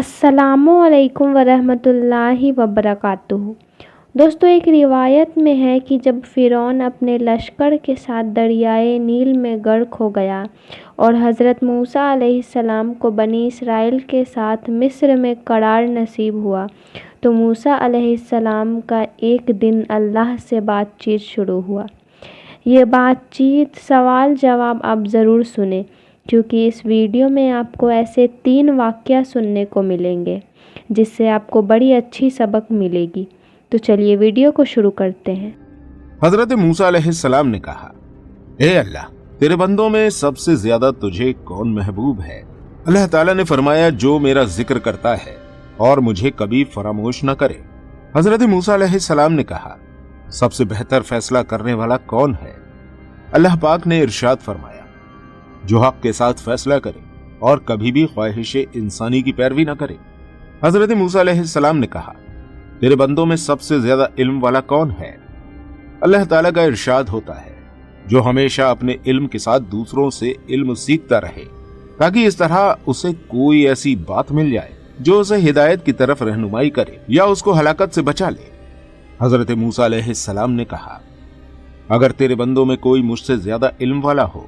अस्सलामुअलैकुम वरहमतुल्लाहि वबरकातुहू। दोस्तों, एक रिवायत में है कि जब फ़िरौन अपने लश्कर के साथ दरियाए नील में गर्क हो गया और हज़रत मूसा अलैहिस्सलाम को बनी इसराइल के साथ मिस्र में करार नसीब हुआ, तो मूसा अलैहिस्सलाम का एक दिन अल्लाह से बातचीत शुरू हुआ। ये बातचीत सवाल जवाब आप ज़रूर सुने, क्योंकि इस वीडियो में आपको ऐसे 3 वाक़या सुनने को मिलेंगे जिससे आपको बड़ी अच्छी सबक मिलेगी। तो चलिए वीडियो को शुरू करते हैं। हजरत मूसा अलैहिस्सलाम ने कहा, ए अल्लाह, तेरे बंदों में सबसे ज्यादा तुझे कौन महबूब है? अल्लाह ताला ने फरमाया, जो मेरा जिक्र करता है और मुझे कभी फरामोश न करे। हजरत मूसा अलैहिस्सलाम ने कहा, सबसे बेहतर फैसला करने वाला कौन है? अल्लाह पाक ने इरशाद फरमाया, जो हक के साथ फैसला करे और कभी भी ख्वाहिशे इंसानी की पैरवी न करे। हजरत मूसा अलैहिस्सलाम ने कहा, तेरे बंदों में सबसे ज्यादा इल्म वाला कौन है? अल्लाह ताला का इरशाद होता है, जो हमेशा अपने इल्म के साथ दूसरों से इल्म सीखता रहे, ताकि इस तरह उसे कोई ऐसी बात मिल जाए जो उसे हिदायत की तरफ रहनुमाई करे या उसको हलाकत से बचा ले। हजरत मूसा अलैहिस्सलाम ने कहा, अगर तेरे बंदों में कोई मुझसे ज्यादा इल्म वाला हो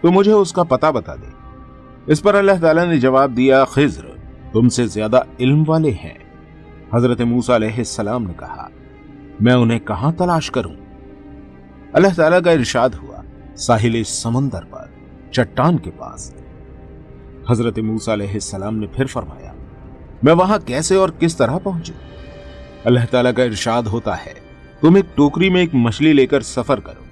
तो मुझे उसका पता बता दे। इस पर अल्लाह ताला ने जवाब दिया, खिज्र तुमसे ज्यादा इल्म वाले हैं। हजरत मूसा अलैहिस्सलाम ने कहा, मैं उन्हें कहां तलाश करूं? अल्लाह ताला का इरशाद हुआ, साहिल समंदर पर चट्टान के पास। हजरत मूसा अलैहिस्सलाम ने फिर फरमाया, मैं वहां कैसे और किस तरह पहुंचूं? अल्लाह ताला का इरशाद होता है, तुम एक टोकरी में एक मछली लेकर सफर करो,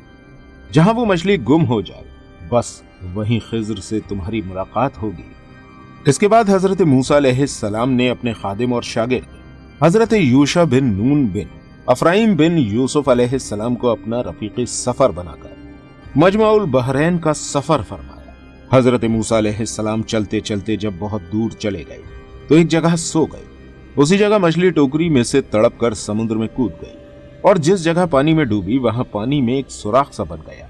जहां वो मछली गुम हो जाए, बस वहीं खिज्र से तुम्हारी मुलाकात होगी। इसके बाद हजरत मूसा अलैहिस्सलाम ने अपने खादिम और शागिर्द हजरत यूशा बिन नून बिन अफराइम बिन यूसुफ अलैहिस्सलाम को अपना रफीक सफर बनाकर मजमाउल बहरैन का सफर फरमाया। हजरत मूसा अलैहिस्सलाम चलते चलते जब बहुत दूर चले गए तो एक जगह सो गए। उसी जगह मछली टोकरी में से तड़प कर समुद्र में कूद गई और जिस जगह पानी में डूबी वहां पानी में एक सुराख सा बन गया।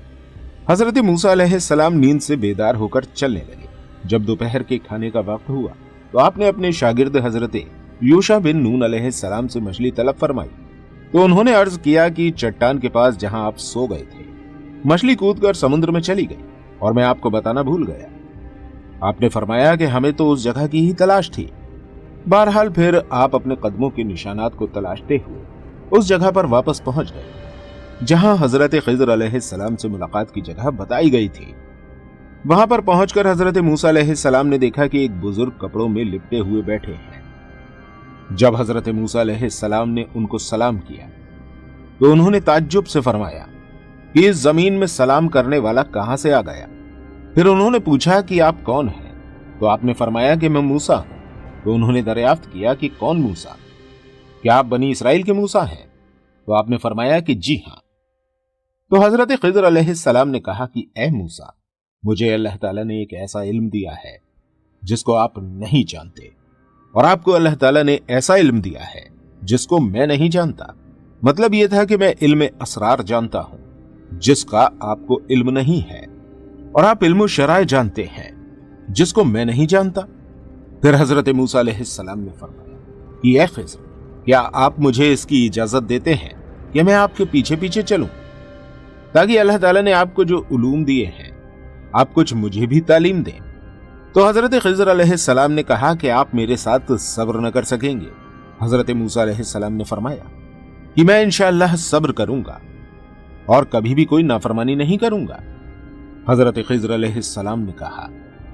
हजरत मूसा अलैहिस्सलाम नींद से बेदार होकर चलने लगे। जब दोपहर के खाने का वक्त हुआ तो आपने अपने शागिर्द हजरत यूशा बिन नून अलैहिस्सलाम से मछली तलब फरमाई। तो उन्होंने अर्ज किया कि चट्टान के पास जहां आप सो गए थे, मछली कूदकर समुद्र में चली गई और मैं आपको बताना भूल गया। आपने फरमाया कि हमें तो उस जगह की ही तलाश थी। बहरहाल फिर आप अपने कदमों के निशानात को तलाशते हुए उस जगह पर वापस पहुंच गए जहां हजरत खिज्र अलैहिस्सलाम से मुलाकात की जगह बताई गई थी। वहां पर पहुंचकर हजरत मूसा अलैहिस्सलाम ने देखा कि एक बुजुर्ग कपड़ों में लिपटे हुए बैठे हैं। जब हजरत मूसा अलैहिस्सलाम ने उनको सलाम किया तो उन्होंने ताज्जुब से फरमाया कि इस जमीन में सलाम करने वाला कहां से आ गया? फिर उन्होंने पूछा कि आप कौन हैं? तो आपने फरमाया कि मैं मूसा हूं। तो उन्होंने दरियाफ्त किया कि कौन मूसा? क्या आप बनी इसराइल के मूसा हैं? तो आपने फरमाया कि जी हां। तो हजरत खिज्र अलैहिस्सलाम ने कहा कि ए मूसा, मुझे अल्लाह ताला ने एक ऐसा इल्म दिया है जिसको आप नहीं जानते, और आपको अल्लाह ताला ने ऐसा इल्म दिया है जिसको मैं नहीं जानता। मतलब यह था कि मैं इल्म असरार जानता हूं जिसका आपको इल्म नहीं है, और आप इल्म शराय जानते हैं जिसको मैं नहीं जानता। फिर हजरत मूसा अलैहिस्सलाम ने फरमाया कि ए खिज्र, क्या आप मुझे इसकी इजाजत देते हैं कि मैं आपके पीछे पीछे चलूं, ताकि अल्लाह ताला ने आपको जो उलूम दिए हैं आप कुछ मुझे भी तालीम दें? तो हजरत खिज्र अलैहिस्सलाम ने कहा कि आप मेरे साथ सब्र न कर सकेंगे। हजरत मूसा अलैहिस्सलाम ने फरमाया कि मैं इंशाअल्लाह सब्र करूंगा और कभी भी कोई नाफरमानी नहीं करूंगा। हजरत खिज्र अलैहिस्सलाम ने कहा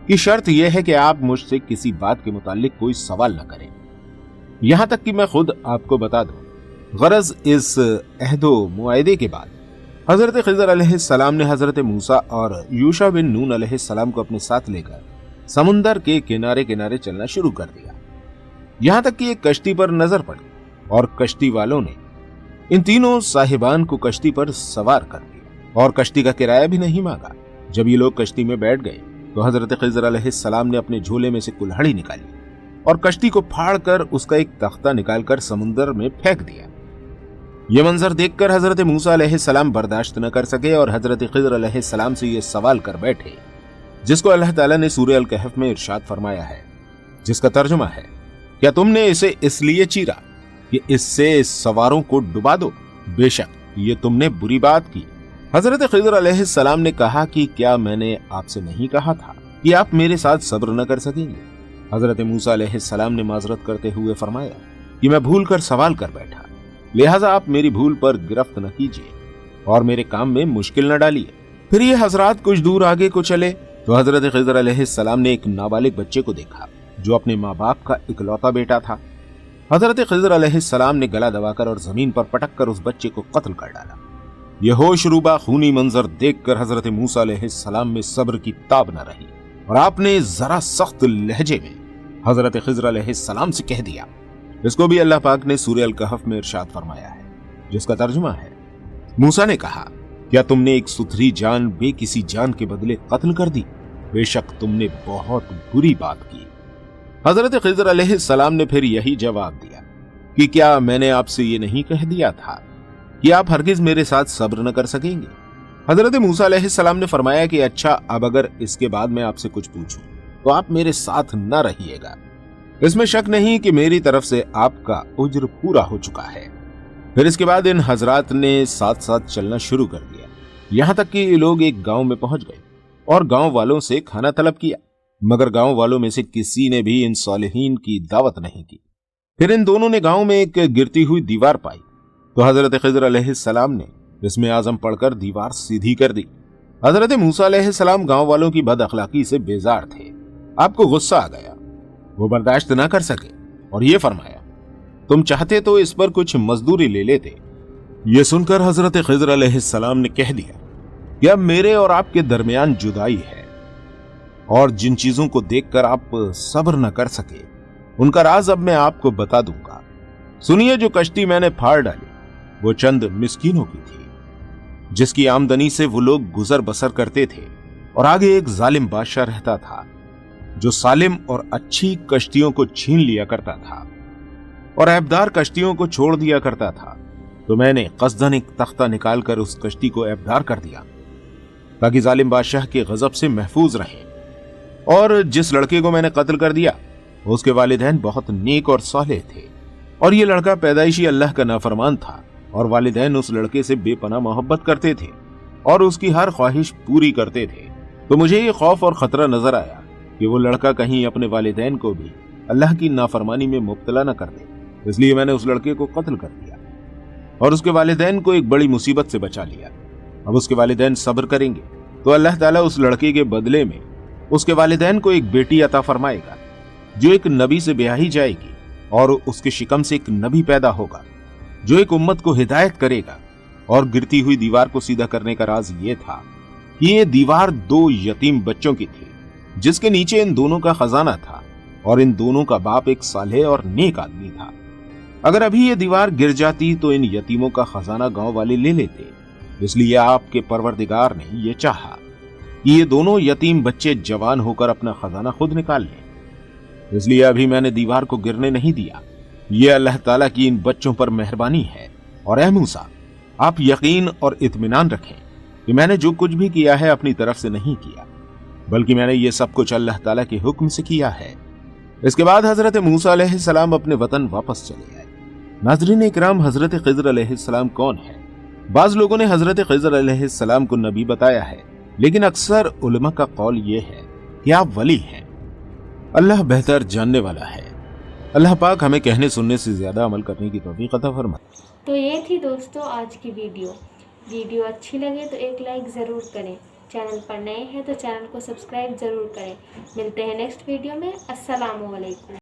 कि शर्त यह है कि आप मुझसे किसी बात के मुतालिक कोई सवाल न करें, यहां तक कि मैं खुद आपको बता दूं। गरज इस अहदो मुआहदे के बाद हजरत खिज्र अलैहिस्सलाम ने हजरत मूसा और यूशा बिन नून अलैहिस्सलाम को अपने साथ लेकर समुंदर के किनारे किनारे चलना शुरू कर दिया। यहां तक कि एक कश्ती पर नजर पड़ी और कश्ती वालों ने इन तीनों साहिबान को कश्ती पर सवार कर दिया और कश्ती का किराया भी नहीं मांगा। जब ये लोग कश्ती में बैठ गए तो हजरत खिज्र अलैहिस्सलाम ने अपने झोले में से कुल्हाड़ी निकाली और कश्ती को फाड़कर उसका एक तख्ता निकालकर समुंदर में फेंक दिया। ये मंजर देखकर हजरत मूसा अलैहिस्सलाम बर्दाश्त न कर सके और हजरत खिज्र अलैहिस्सलाम से ये सवाल कर बैठे, जिसको अल्लाह ताला ने सूरह अल कहफ में इरशाद फरमाया है, जिसका तर्जुमा है, क्या तुमने इसे इसलिए चीरा कि इससे सवारों को डुबा दो? बेशक ये तुमने बुरी बात की। हजरत खिज़र अलैहिस्सलाम ने कहा कि क्या मैंने आपसे नहीं कहा था कि आप मेरे साथ सब्र न कर सकेंगे? हजरत मूसा अलैहिस्सलाम ने माजरत करते हुए फरमाया कि मैं भूल कर सवाल कर बैठा, लिहाजा आप मेरी भूल पर गिरफ्त न कीजिए और मेरे काम में मुश्किल न डालिए। फिर ये हजरात कुछ दूर आगे को चले तो हजरत खिज़र अलैहिस्सलाम ने एक नाबालिग बच्चे को देखा जो अपने माँ बाप का इकलौता बेटा था। हजरत खिज़र अलैहिस्सलाम ने गला दबाकर और जमीन पर पटक कर उस बच्चे को कत्ल कर डाला। यह होशरुबा खूनी मंजर देखकर हजरत मूसा अलैहिस्सलाम में सब्र की ताब न रही और आपने जरा सख्त लहजे में हजरत खिज़र अलैहिस्सलाम से कह दिया। इसको भी अल्लाह पाक ने सूरह अल कहफ में इरशाद फरमाया है, जिसका तर्जुमा है, मूसा ने कहा, क्या तुमने एक सुथरी जान बेकिसी जान के बदले कत्ल कर दी? बेशक तुमने बहुत बुरी बात की। हजरत खिज़र अलैहिस्सलाम ने फिर यही जवाब दिया कि क्या मैंने आपसे ये नहीं कह दिया था कि आप हरगिज मेरे साथ सब्र न कर सकेंगे? हजरत मूसा अलैहिस्सलाम ने फरमाया कि अच्छा, अब अगर इसके बाद मैं आपसे कुछ पूछूं तो आप मेरे साथ न रहिएगा। इसमें शक नहीं कि मेरी तरफ से आपका उज्र पूरा हो चुका है। फिर इसके बाद इन हजरात ने साथ साथ चलना शुरू कर दिया, यहां तक कि लोग एक गांव में पहुंच गए और गांव वालों से खाना तलब किया, मगर गांव वालों में से किसी ने भी इन सालिहीन की दावत नहीं की। फिर इन दोनों ने गांव में एक गिरती हुई दीवार पाई तो हजरत खिज़र अलैहिस्सलाम ने इसमें आजम पढ़कर दीवार सीधी कर दी। हजरत मूसा अलैहिस्सलाम गांव वालों की बद अखलाकी से बेजार थे। आपको गुस्सा आ गया, वो बर्दाश्त ना कर सके और ये फरमाया, तुम चाहते तो इस पर कुछ मजदूरी ले लेते। ये सुनकर हजरत खिज़र अलैहिस्सलाम ने कह दिया कि अब मेरे और आपके दरमियान जुदाई है और जिन चीजों को देखकर आप सब्र न कर सके उनका राज अब मैं आपको बता दूंगा। सुनिए, जो कश्ती मैंने फाड़ डाली वो चंद मिस्कीनों की थी जिसकी आमदनी से वो लोग गुजर बसर करते थे, और आगे एक जालिम बादशाह रहता था जो सालिम और अच्छी कश्तियों को छीन लिया करता था और ऐबदार कश्तियों को छोड़ दिया करता था। तो मैंने कस्दन एक तख्ता निकालकर उस कश्ती को ऐबदार कर दिया ताकि जालिम बादशाह के गजब से महफूज रहे। और जिस लड़के को मैंने कत्ल कर दिया उसके वालिदैन बहुत नेक और सालेह थे और ये लड़का पैदाइशी अल्लाह का नाफरमान था और वालिदैन उस लड़के से बेपनाह मोहब्बत करते थे और उसकी हर ख्वाहिश पूरी करते थे। तो मुझे ये खौफ और खतरा नजर आया कि वो लड़का कहीं अपने वालिदैन को भी अल्लाह की नाफरमानी में मुब्तला न कर दे, इसलिए मैंने उस लड़के को कत्ल कर दिया और उसके वालिदैन को एक बड़ी मुसीबत से बचा लिया। अब उसके वालिदैन सब्र करेंगे तो अल्लाह ताला उस लड़के के बदले में उसके वालिदैन को एक बेटी अता फरमाएगा जो एक नबी से ब्याही जाएगी और उसके शिकम से एक नबी पैदा होगा जो एक उम्मत को हिदायत करेगा। और गिरती हुई दीवार को सीधा करने का राज ये था कि ये दीवार 2 यतीम बच्चों की थी जिसके नीचे इन दोनों का खजाना था और इन दोनों का बाप एक सालेह और नेक आदमी था। अगर अभी ये दीवार गिर जाती तो इन यतीमों का खजाना गांव वाले ले लेते, इसलिए आपके परवरदिगार ने यह चाहा कि ये दोनों यतीम बच्चे जवान होकर अपना खजाना खुद निकाल लें, इसलिए अभी मैंने दीवार को गिरने नहीं दिया। ये अल्लाह ताला की इन बच्चों पर मेहरबानी है। और ऐ मूसा, आप यकीन और इत्मीनान रखें कि मैंने जो कुछ भी किया है अपनी तरफ से नहीं किया, बल्कि मैंने ये सब कुछ अल्लाह ताला के हुक्म से किया है। इसके बाद हजरत मूसा अलैहिस्सलाम अपने वतन वापस चले आए। नाज़रीन इकराम, हजरत खिज़र अलैहिस्सलाम कौन है? बाज लोगों ने हजरत खिज़र अलैहिस्सलाम को नबी बताया है, लेकिन अक्सर उलमा का कौल ये है कि आप वली हैं। अल्लाह बेहतर जानने वाला है। अल्लाह पाक हमें कहने सुनने से ज्यादा अमल करने की तौफीक अता फरमाए। तो ये थी दोस्तों आज की वीडियो अच्छी लगे तो एक लाइक ज़रूर करें। चैनल पर नए हैं तो चैनल को सब्सक्राइब ज़रूर करें। मिलते हैं नेक्स्ट वीडियो में। अस्सलामु अलैकुम।